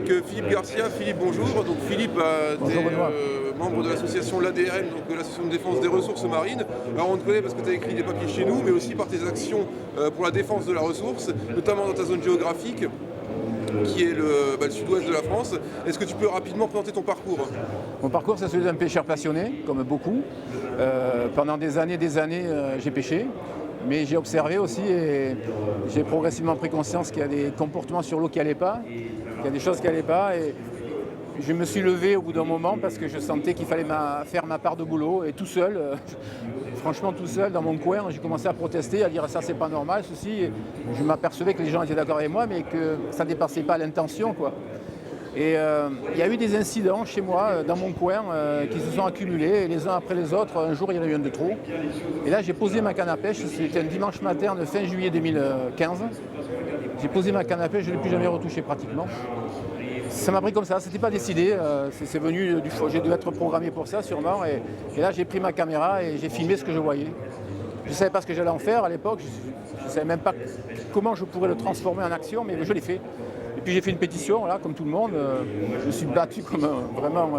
avec Philippe Garcia. Philippe, bonjour. Donc Philippe, tu es membre de l'association l'ADRM, donc l'association de défense des ressources marines. Alors on te connaît parce que tu as écrit des papiers chez nous, mais aussi par tes actions pour la défense de la ressource, notamment dans ta zone géographique, qui est le sud-ouest de la France. Est-ce que tu peux rapidement présenter ton parcours? Mon parcours, c'est celui d'un pêcheur passionné, comme beaucoup. Pendant des années, j'ai pêché. Mais j'ai observé aussi et j'ai progressivement pris conscience qu'il y a des comportements sur l'eau qui n'allaient pas, qu'il y a des choses qui n'allaient pas. Et je me suis levé au bout d'un moment parce que je sentais qu'il fallait faire ma part de boulot. Et tout seul, franchement tout seul, dans mon coin, j'ai commencé à protester, à dire ça c'est pas normal, ceci. Et je m'apercevais que les gens étaient d'accord avec moi, mais que ça ne dépassait pas l'intention, quoi. Et il y a eu des incidents chez moi, dans mon coin, qui se sont accumulés les uns après les autres. Un jour, il y en a eu un de trop. Et là, j'ai posé ma canne à pêche. C'était un dimanche matin de fin juillet 2015. J'ai posé ma canne à pêche, je ne l'ai plus jamais retouchée pratiquement. Ça m'a pris comme ça, c'était pas décidé. C'est venu du choix. J'ai dû être programmé pour ça, sûrement. Et là, j'ai pris ma caméra et j'ai filmé ce que je voyais. Je ne savais pas ce que j'allais en faire à l'époque. Je ne savais même pas comment je pourrais le transformer en action, mais je l'ai fait. Et puis j'ai fait une pétition, là, comme tout le monde. Je me suis battu comme vraiment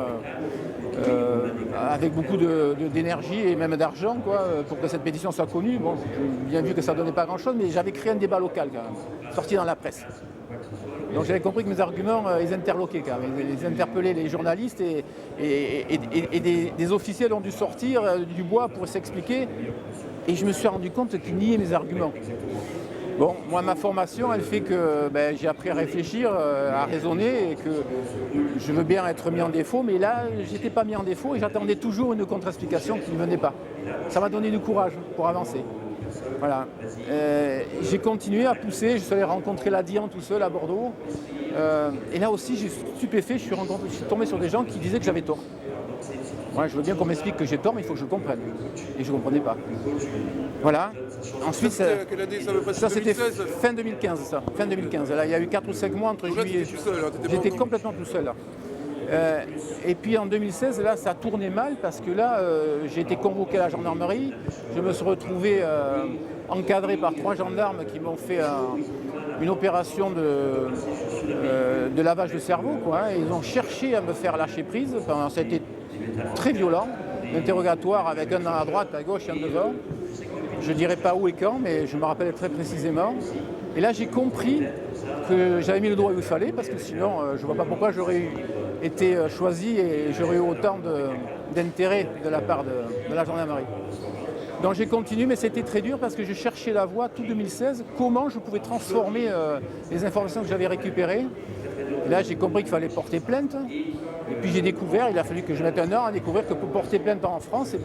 avec beaucoup d'énergie et même d'argent, quoi, pour que cette pétition soit connue. Bon, j'ai bien vu que ça ne donnait pas grand-chose, mais j'avais créé un débat local quand même, sorti dans la presse. Donc j'avais compris que mes arguments, ils interloquaient quand même, ils interpellaient les journalistes et des officiels ont dû sortir du bois pour s'expliquer. Et je me suis rendu compte qu'ils niaient mes arguments. Bon, moi, ma formation, elle fait que j'ai appris à réfléchir, à raisonner, et que je veux bien être mis en défaut, mais là, j'étais pas mis en défaut et j'attendais toujours une contre-explication qui ne venait pas. Ça m'a donné du courage pour avancer. Voilà. J'ai continué à pousser, je suis allé rencontrer la Dian tout seul à Bordeaux. Et là aussi, j'ai stupéfait, je suis tombé sur des gens qui disaient que j'avais tort. Ouais, je veux bien qu'on m'explique que j'ai tort, mais il faut que je comprenne. Et je ne comprenais pas. Voilà. Ensuite, ça c'était fin 2015, ça. Fin 2015. Là, il y a eu 4 ou 5 mois entre juillet. J'étais complètement tout seul. Là. Et puis en 2016, là, ça tournait mal parce que là, j'ai été convoqué à la gendarmerie. Je me suis retrouvé encadré par 3 gendarmes qui m'ont fait une opération de lavage de cerveau, quoi, hein. Ils ont cherché à me faire lâcher prise. Enfin, ça a été très violent. Interrogatoire avec un à droite, à gauche et un devant. Je ne dirais pas où et quand, mais je me rappelle très précisément. Et là, j'ai compris que j'avais mis le doigt où il fallait, parce que sinon, je ne vois pas pourquoi j'aurais été choisi et j'aurais eu autant d'intérêt de la part de la gendarmerie. Donc j'ai continué, mais c'était très dur parce que je cherchais la voie tout 2016, comment je pouvais transformer les informations que j'avais récupérées. Et là, j'ai compris qu'il fallait porter plainte. Et puis j'ai découvert, il a fallu que je mette un an à découvrir que pour porter plainte en France,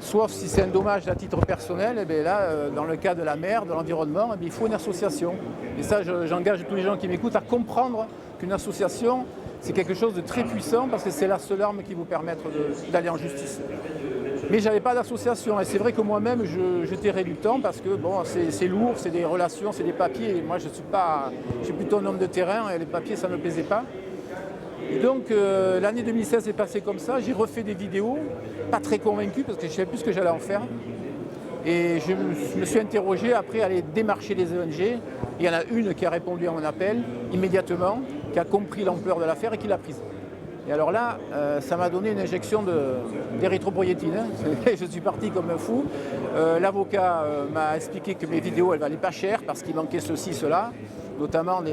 sauf si c'est un dommage à titre personnel, là, dans le cas de la mer, de l'environnement, il faut une association. Et ça, j'engage tous les gens qui m'écoutent à comprendre qu'une association, c'est quelque chose de très puissant parce que c'est la seule arme qui vous permettre d'aller en justice. Mais je n'avais pas d'association et c'est vrai que moi-même, j'étais réluctant parce que bon, c'est lourd, c'est des relations, c'est des papiers. Et moi, je suis plutôt un homme de terrain et les papiers, ça ne me plaisait pas. Et donc l'année 2016 est passée comme ça, j'ai refait des vidéos, pas très convaincu parce que je ne savais plus ce que j'allais en faire. Et je me suis interrogé après à aller démarcher les ONG. Il y en a une qui a répondu à mon appel immédiatement, qui a compris l'ampleur de l'affaire et qui l'a prise. Et alors là, ça m'a donné une injection d'érythropoïétine. Je suis parti comme un fou. L'avocat m'a expliqué que mes vidéos, elles ne valaient pas cher parce qu'il manquait ceci, cela, notamment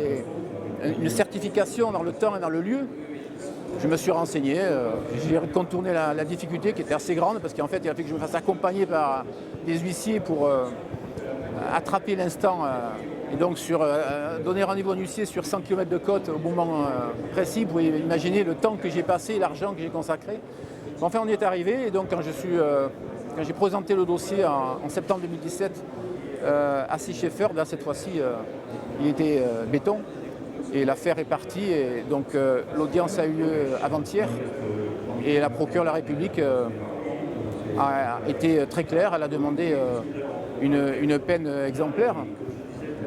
une certification dans le temps et dans le lieu. Je me suis renseigné, j'ai contourné la difficulté qui était assez grande parce qu'en fait il a fait que je me fasse accompagner par des huissiers pour attraper l'instant et donc donner rendez-vous à un huissier sur 100 km de côte au moment précis. Vous pouvez imaginer le temps que j'ai passé, l'argent que j'ai consacré. Enfin on y est arrivé et donc quand j'ai présenté le dossier en septembre 2017 à Sea Shepherd, là cette fois-ci il était béton. Et l'affaire est partie et donc l'audience a eu lieu avant-hier et la procureure de la République a été très claire, elle a demandé une peine exemplaire.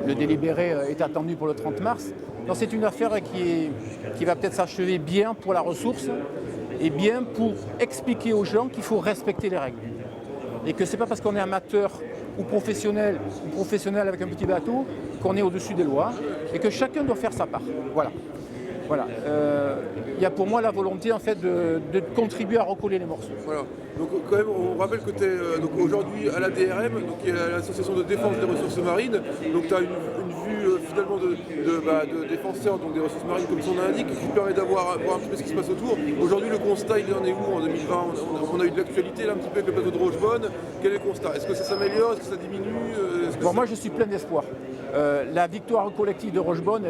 Le délibéré est attendu pour le 30 mars. Donc c'est une affaire qui va peut-être s'achever bien pour la ressource et bien pour expliquer aux gens qu'il faut respecter les règles. Et que ce n'est pas parce qu'on est amateur ou professionnel avec un petit bateau qu'on est au-dessus des lois et que chacun doit faire sa part. Voilà. Voilà. Il y a pour moi la volonté en fait de contribuer à recoller les morceaux. Voilà. Donc quand même, on rappelle que tu es aujourd'hui à la DRM, donc qui est l'association de défense des ressources marines. Donc tu as une vue finalement de défenseur donc des ressources marines comme son nom l'indique, qui te permet voir un petit peu ce qui se passe autour. Aujourd'hui, le constat, il en est où en 2020? On a eu de l'actualité là un petit peu avec le plateau de Rochebonne. Quel est le constat? Est-ce que ça s'améliore? Est-ce que ça diminue? Moi je suis plein d'espoir. La victoire collective de Rochebonne,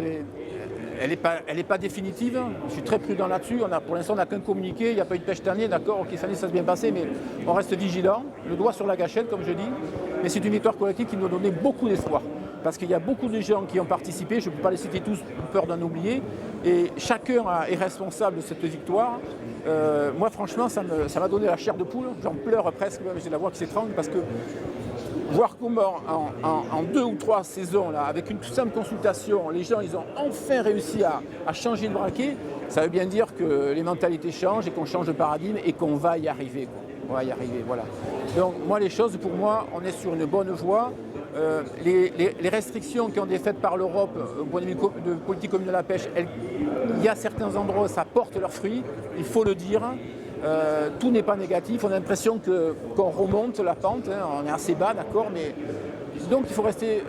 elle n'est pas définitive. Je suis très prudent là-dessus. Pour l'instant, on n'a qu'un communiqué. Il n'y a pas eu de pêche cette année. D'accord, ok, ça s'est bien passé, mais on reste vigilant. Le doigt sur la gâchette, comme je dis. Mais c'est une victoire collective qui nous a donné beaucoup d'espoir. Parce qu'il y a beaucoup de gens qui ont participé. Je ne peux pas les citer tous, peur d'en oublier. Et chacun est responsable de cette victoire. Moi, franchement, ça m'a donné la chair de poule. J'en pleure presque. J'ai la voix qui s'étrangle parce que voir comment en 2 ou 3 saisons, là, avec une simple consultation, les gens ils ont enfin réussi à changer de braquet, ça veut bien dire que les mentalités changent et qu'on change de paradigme et qu'on va y arriver. On va y arriver, voilà. Donc moi les choses, pour moi, on est sur une bonne voie. Les restrictions qui ont été faites par l'Europe au point de vue de politique commune de la pêche, il y a certains endroits où ça porte leurs fruits, il faut le dire. Tout n'est pas négatif, on a l'impression qu'on remonte la pente, hein, on est assez bas, d'accord, mais donc il faut rester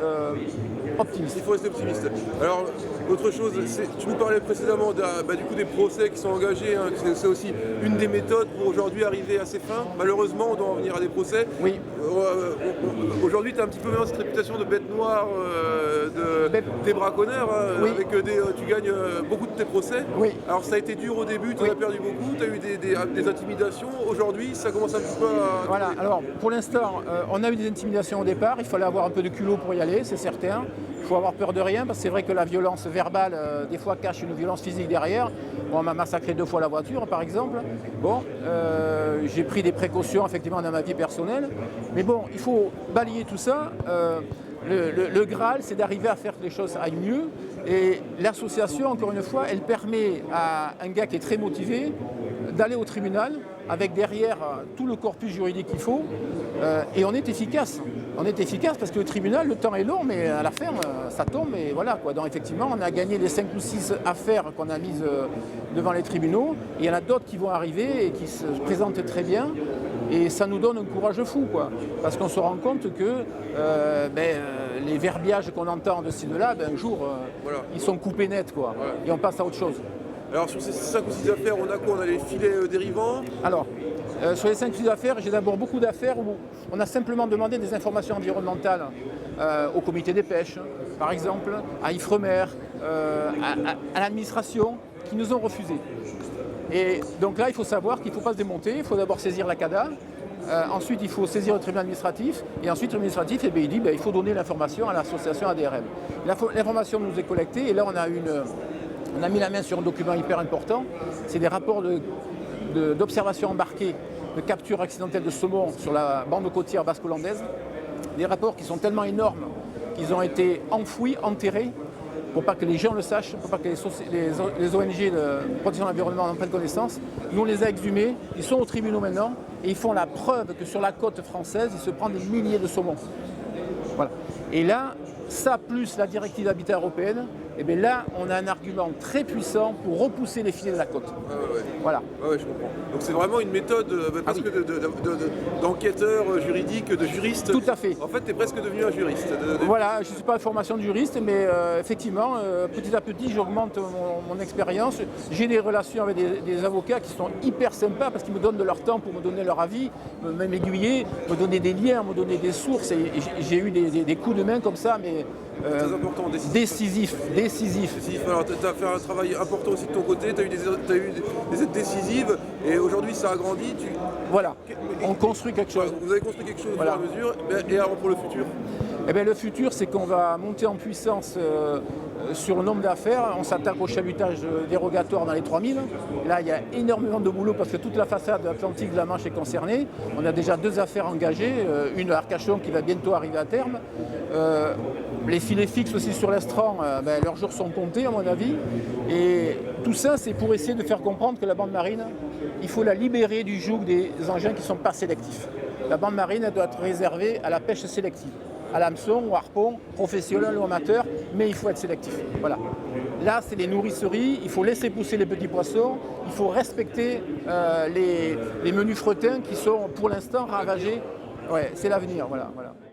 optimiste. Il faut rester optimiste. Alors, autre chose, tu nous parlais précédemment du coup des procès qui sont engagés, hein, c'est aussi une des méthodes pour aujourd'hui arriver à ses fins. Malheureusement, on doit en venir à des procès. Oui. Aujourd'hui, tu as un petit peu maintenant cette réputation de bête noire des braconneurs, hein, oui. avec tu gagnes beaucoup de tes procès. Oui. Alors ça a été dur au début, tu en as perdu beaucoup, tu as eu des intimidations. Aujourd'hui, ça commence un petit peu à... Voilà, alors pour l'instant, on a eu des intimidations au départ, il fallait avoir un peu de culot pour y aller, c'est certain. Il faut avoir peur de rien, parce que c'est vrai que la violence verbale, des fois, cache une violence physique derrière. Bon, on m'a massacré 2 fois la voiture, par exemple. Bon, j'ai pris des précautions, effectivement, dans ma vie personnelle. Mais bon, il faut balayer tout ça. Le Graal, c'est d'arriver à faire que les choses aillent mieux. Et l'association, encore une fois, elle permet à un gars qui est très motivé d'aller au tribunal avec derrière tout le corpus juridique qu'il faut. Et on est efficace. On est efficace parce que le tribunal, le temps est long, mais à la fin, ça tombe. Et voilà, quoi. Donc effectivement, on a gagné les 5 ou 6 affaires qu'on a mises devant les tribunaux. Et il y en a d'autres qui vont arriver et qui se présentent très bien. Et ça nous donne un courage fou, quoi. Parce qu'on se rend compte que les verbiages qu'on entend de ci, de là, un jour, voilà, ils sont coupés net, quoi. Voilà. Et on passe à autre chose. Alors sur ces 5 ou 6 affaires, on a quoi? On a les filets dérivants. Alors, sur les 5 ou 6 affaires, j'ai d'abord beaucoup d'affaires où on a simplement demandé des informations environnementales au comité des pêches, par exemple, à Ifremer, à l'administration, qui nous ont refusé. Et donc là, il faut savoir qu'il ne faut pas se démonter, il faut d'abord saisir la CADA, ensuite il faut saisir le tribunal administratif, et ensuite le tribunal administratif, il dit il faut donner l'information à l'association ADRM. L'information nous est collectée, et là on a mis la main sur un document hyper important, c'est des rapports d'observation embarquée de capture accidentelle de saumon sur la bande côtière basque-hollandaise, des rapports qui sont tellement énormes qu'ils ont été enfouis, enterrés, pour pas que les gens le sachent, pour pas que les ONG de protection de l'environnement en prennent connaissance. Nous, on les a exhumés, ils sont aux tribunaux maintenant, et ils font la preuve que sur la côte française, il se prend des milliers de saumons. Voilà. Et là, ça plus la directive d'habitat européenne, et bien là, on a un argument très puissant pour repousser les filets de la côte. Ouais. Voilà. Ouais, je comprends. Donc c'est vraiment une méthode presque d'enquêteur juridique, de juriste. Tout à fait. En fait, tu es presque devenu un juriste. Voilà, je ne suis pas de formation de juriste, mais effectivement, petit à petit, j'augmente mon expérience. J'ai des relations avec des avocats qui sont hyper sympas parce qu'ils me donnent de leur temps pour me donner leur avis, m'aiguiller, me donner des liens, me donner des sources. Et j'ai eu des coups de main comme ça, mais très important, décisif. Alors, tu as fait un travail important aussi de ton côté, tu as eu des aides décisives, et aujourd'hui ça a grandi. Voilà, on construit quelque chose. Vous avez construit quelque chose au fur et à mesure, et alors pour le futur? Eh bien, le futur, c'est qu'on va monter en puissance sur le nombre d'affaires. On s'attaque au chalutage dérogatoire dans les 3000. Là, il y a énormément de boulot parce que toute la façade atlantique de la Manche est concernée. On a déjà 2 affaires engagées, une à Arcachon qui va bientôt arriver à terme. Les filets fixes aussi sur l'Estran, leurs jours sont comptés à mon avis. Et tout ça, c'est pour essayer de faire comprendre que la bande marine, il faut la libérer du joug des engins qui ne sont pas sélectifs. La bande marine, elle doit être réservée à la pêche sélective, à l'hameçon, au harpon, professionnel ou amateur, mais il faut être sélectif. Voilà. Là, c'est les nourriceries, il faut laisser pousser les petits poissons, il faut respecter les menus frettins qui sont pour l'instant ravagés. Ouais, c'est l'avenir, voilà.